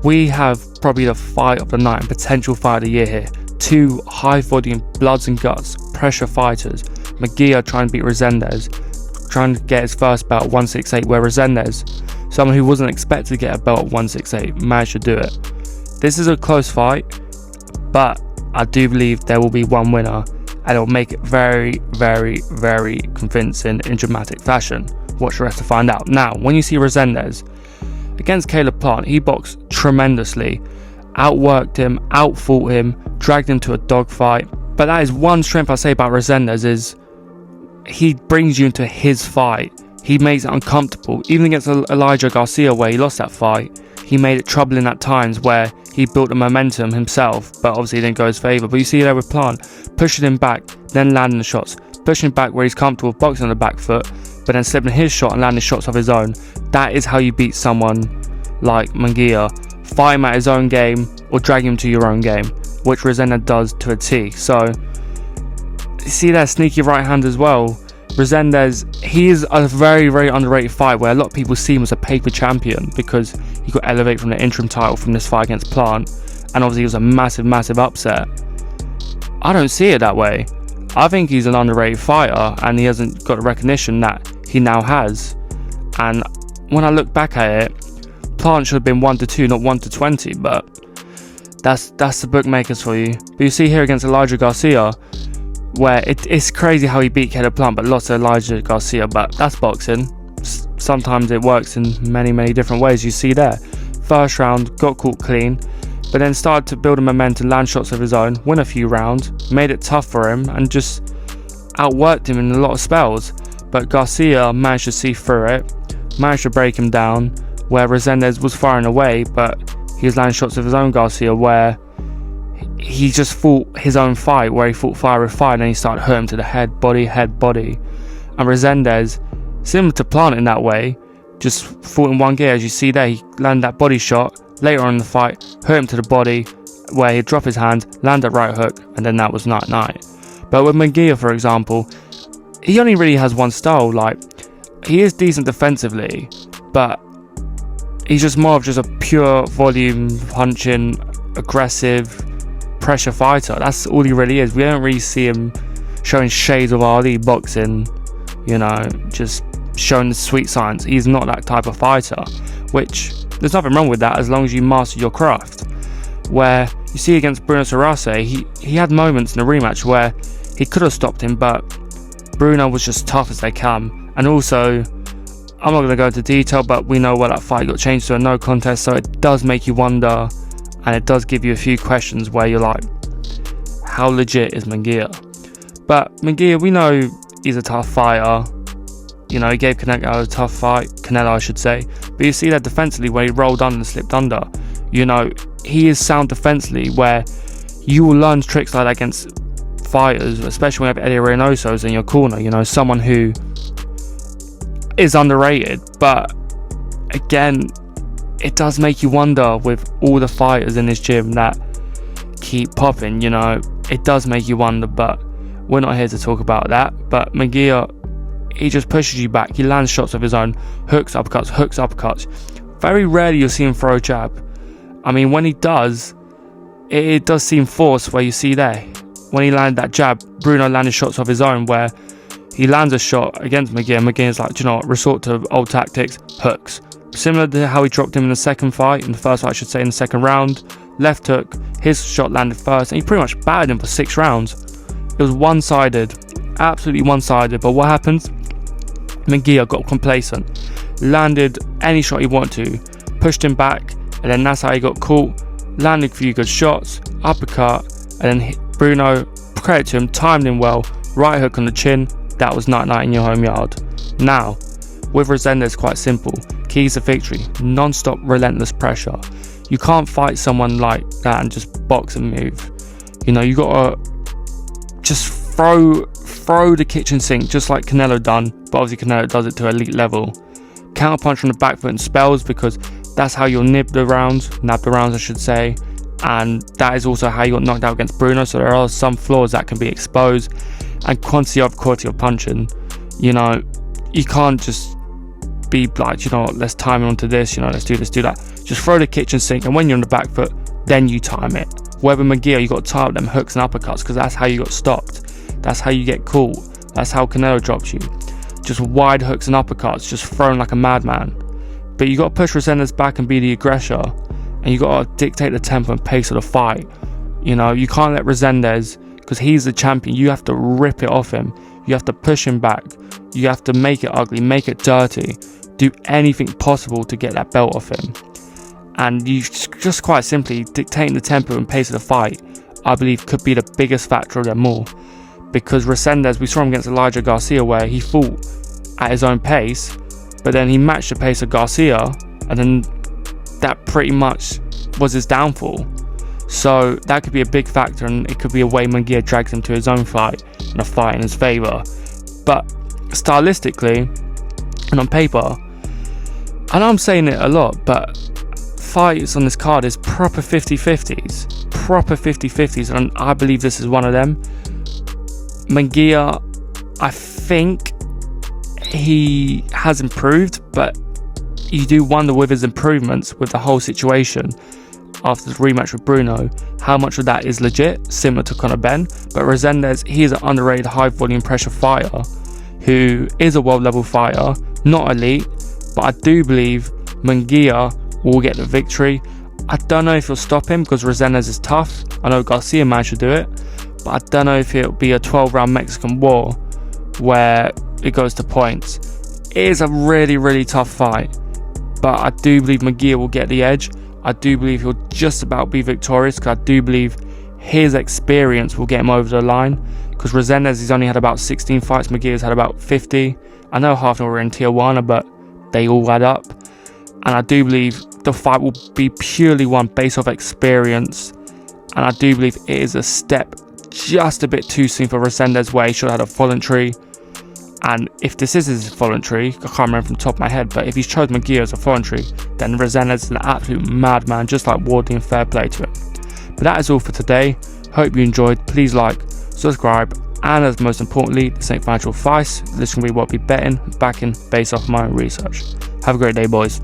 We have probably the fight of the night and potential fight of the year here. Two high volume bloods and guts pressure fighters. Munguia trying to beat Resendez, trying to get his first belt at 168, where Resendez, someone who wasn't expected to get a belt at 168, managed to do it. This is a close fight, but I do believe there will be one winner, and it will make it very, very, very convincing in dramatic fashion. Watch the rest to find out. Now, when you see Resendez against Caleb Plant, he boxed tremendously, outworked him, outfought him, dragged him to a dogfight. But that is one strength I say about Resendez, is he brings you into his fight. He makes it uncomfortable. Even against Elijah Garcia, where he lost that fight, he made it troubling at times where he built the momentum himself, but obviously it didn't go his favour. But you see there with Plant, pushing him back, then landing the shots, pushing him back where he's comfortable, boxing on the back foot, but then slipping his shot and landing shots of his own. That is how you beat someone like Munguia. Fight him at his own game or drag him to your own game, which Resendez does to a T. So you see that sneaky right hand as well. Resendez, he is a very, very underrated fight, where a lot of people see him as a paper champion because he got elevated from the interim title from this fight against Plant, and obviously it was a massive, massive upset. I don't see it that way. I think he's an underrated fighter, and he hasn't got the recognition that he now has. And when I look back at it, Plant should have been 1-2, not 1-20, but that's the bookmakers for you. But you see here against Elijah Garcia, where it's crazy how he beat Caleb Plant but lost to Elijah Garcia, but that's boxing. Sometimes it works in many, many different ways. You see there, first round got caught clean, but then started to build a momentum, land shots of his own, win a few rounds, made it tough for him, and just outworked him in a lot of spells. But Garcia managed to see through it, managed to break him down, where Resendez was firing away, but he was landing shots of his own. Garcia, where he just fought his own fight, where he fought fire with fire, and then he started hurting to the head, body. And Resendez, similar to Plant in that way, just fought in one gear. As you see there, he landed that body shot. Later on in the fight, hurt him to the body, where he'd drop his hand, land a right hook, and then that was night. But with Munguia, for example, he only really has one style. Like, he is decent defensively, but he's just more of just a pure volume punching, aggressive pressure fighter. That's all he really is. We don't really see him showing shades of Ali boxing, just showing the sweet science. He's not that type of fighter, which there's nothing wrong with that as long as you master your craft. Where you see against Bruno Sarase, he had moments in the rematch where he could have stopped him, but Bruno was just tough as they come. And also, I'm not going to go into detail, but we know where that fight got changed to a no contest, so it does make you wonder, and it does give you a few questions where you're like, how legit is Munguia? But Munguia, we know he's a tough fighter. He gave Canelo a tough fight, Canelo I should say. But you see that defensively, where he rolled under and slipped under. He is sound defensively, where you will learn tricks like that against fighters, especially when you have Eddie Reynoso's in your corner, someone who is underrated. But again, it does make you wonder with all the fighters in this gym that keep popping, it does make you wonder, but we're not here to talk about that. But Munguia, he just pushes you back, he lands shots of his own, hooks, uppercuts. Very rarely you'll see him throw a jab. I mean, when he does, it does seem forced, where you see there, when he landed that jab, Bruno landed shots of his own, where he lands a shot against Munguia, Munguia's like, resort to old tactics, hooks. Similar to how he dropped him in the first fight, in the second round, left hook, his shot landed first, and he pretty much battered him for 6 rounds. It was one-sided, absolutely one-sided, but what happens? Munguia got complacent, landed any shot he wanted to, pushed him back, and then that's how he got caught, landed a few good shots, uppercut, and then Bruno, credit to him, timed him well, right hook on the chin. That was night in your home yard. Now, with Resendez, quite simple. Keys to victory, non-stop relentless pressure. You can't fight someone like that and just box and move. You gotta just throw the kitchen sink, just like Canelo done, but obviously Canelo does it to elite level. Counter punch from the back foot in spells, because that's how you'll nab the rounds I should say, and that is also how you got knocked out against Bruno. So there are some flaws that can be exposed, and quality of punching. You can't just be like, let's time it onto this, let's do that. Just throw the kitchen sink, and when you're on the back foot, then you time it. Whether Munguia, you got to time them hooks and uppercuts, because that's how you got stopped. That's how you get caught. That's how Canelo drops you. Just wide hooks and uppercuts, just thrown like a madman. But you got to push Resendez back and be the aggressor, and you got to dictate the tempo and pace of the fight. You know, you can't let Resendez, because he's the champion, you have to rip it off him. You have to push him back. You have to make it ugly, make it dirty, do anything possible to get that belt off him. And you just quite simply dictating the tempo and pace of the fight, I believe, could be the biggest factor of them all. Because Resendez, we saw him against Elijah Garcia, where he fought at his own pace, but then he matched the pace of Garcia, and then that pretty much was his downfall. So that could be a big factor, and it could be a way Munguia drags him to his own fight, and a fight in his favour. But stylistically and on paper, I know I'm saying it a lot, but fights on this card is proper 50-50s. Proper 50-50s, and I believe this is one of them. Munguia, I think he has improved, but you do wonder with his improvements, with the whole situation after the rematch with Bruno, how much of that is legit, similar to Conor Ben. But Resendez, he is an underrated high volume pressure fighter who is a world level fighter, not elite, but I do believe Munguia will get the victory. I don't know if he'll stop him, because Resendez is tough. I know Garcia managed to do it, but I don't know if it'll be a 12-round Mexican war where it goes to points. It is a really tough fight, but I do believe Munguia will get the edge. I do believe he'll just about be victorious, because I do believe his experience will get him over the line. Because Resendez, he's only had about 16 fights, Munguia's had about 50. I know half of them were in Tijuana, but they all add up. And I do believe the fight will be purely won based off experience. And I do believe it is a step just a bit too soon for Resendez, where he should have had a voluntary. And if this is his voluntary, I can't remember from the top of my head, but if he's chosen Munguia as a voluntary, then Resendez is an absolute madman, just like Wardley, and fair play to him. But that is all for today. Hope you enjoyed. Please like, subscribe, and as most importantly, this ain't financial advice. This can be what I'll be betting, backing based off my own research. Have a great day, boys.